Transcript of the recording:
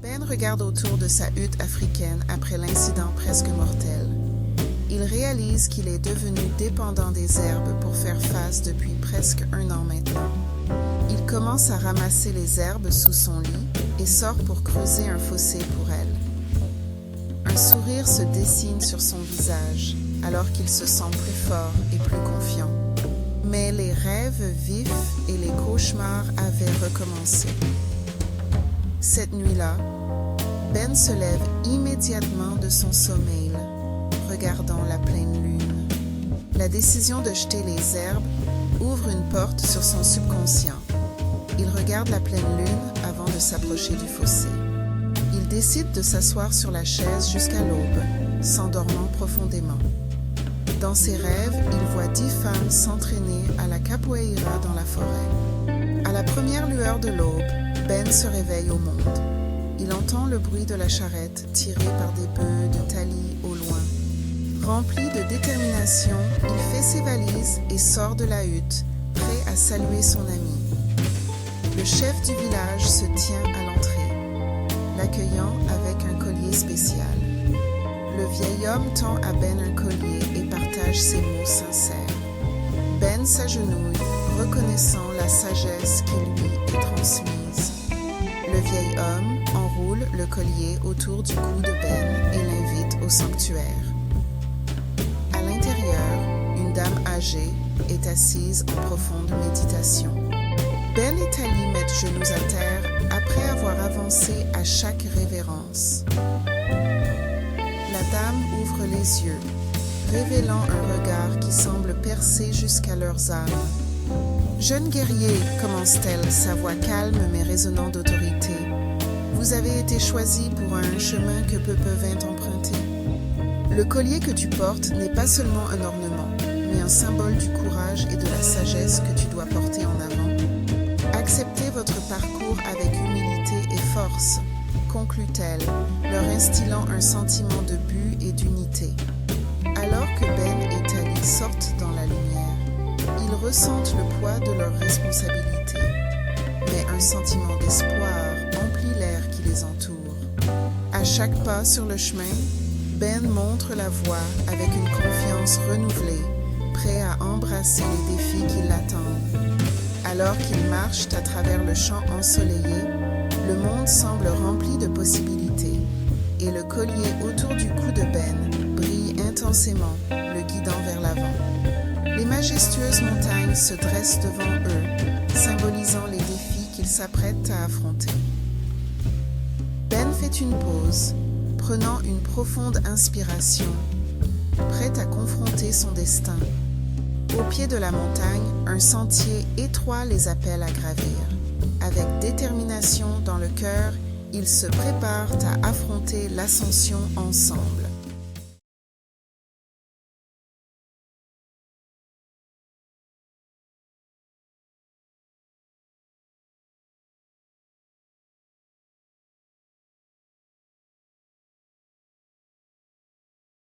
Ben regarde autour de sa hutte africaine après l'incident presque mortel. Il réalise qu'il est devenu dépendant des herbes pour faire face depuis presque 1 an maintenant. Il commence à ramasser les herbes sous son lit et sort pour creuser un fossé pour elle. Un sourire se dessine sur son visage alors qu'il se sent plus fort et plus confiant. Mais les rêves vifs et les cauchemars avaient recommencé. Cette nuit-là, Ben se lève immédiatement de son sommeil, regardant la pleine lune. La décision de jeter les herbes ouvre une porte sur son subconscient. Il regarde la pleine lune avant de s'approcher du fossé. Il décide de s'asseoir sur la chaise jusqu'à l'aube, s'endormant profondément. Dans ses rêves, il voit 10 femmes s'entraîner à la capoeira dans la forêt. À la première lueur de l'aube, Ben se réveille au monde. Il entend le bruit de la charrette tirée par des bœufs de Tali au loin. Rempli de détermination, il fait ses valises et sort de la hutte, prêt à saluer son ami. Le chef du village se tient à l'entrée, l'accueillant avec un collier spécial. Le vieil homme tend à Ben un collier et partage ses mots sincères. Ben s'agenouille, reconnaissant la sagesse qui lui est transmise. Le vieil homme enroule le collier autour du cou de Ben et l'invite au sanctuaire. À l'intérieur, une dame âgée est assise en profonde méditation. Ben et Tali mettent genoux à terre après avoir avancé à chaque révérence. La dame ouvre les yeux, révélant un regard qui semble percer jusqu'à leurs âmes. « Jeune guerrier, commence-t-elle, sa voix calme mais résonnant d'autorité, vous avez été choisi pour un chemin que peu peuvent emprunter. Le collier que tu portes n'est pas seulement un ornement, mais un symbole du courage et de la sagesse que tu dois porter en avant. Acceptez votre parcours avec humilité et force, conclut-elle, leur instillant un sentiment de but et d'unité. Alors que Ben et Tali sortent dans la lumière, ils ressentent le poids de leur responsabilité, mais un sentiment d'espoir emplit l'air qui les entoure. À chaque pas sur le chemin, Ben montre la voie avec une confiance renouvelée, prêt à embrasser les défis qui l'attendent. Alors qu'ils marchent à travers le champ ensoleillé, le monde semble rempli de possibilités, et le collier autour du cou de Ben brille intensément, le guidant vers l'avant. Les majestueuses montagnes se dressent devant eux, symbolisant les défis qu'ils s'apprêtent à affronter. Ben fait une pause, prenant une profonde inspiration, prêt à confronter son destin. Au pied de la montagne, un sentier étroit les appelle à gravir. Avec détermination dans le cœur, ils se préparent à affronter l'ascension ensemble.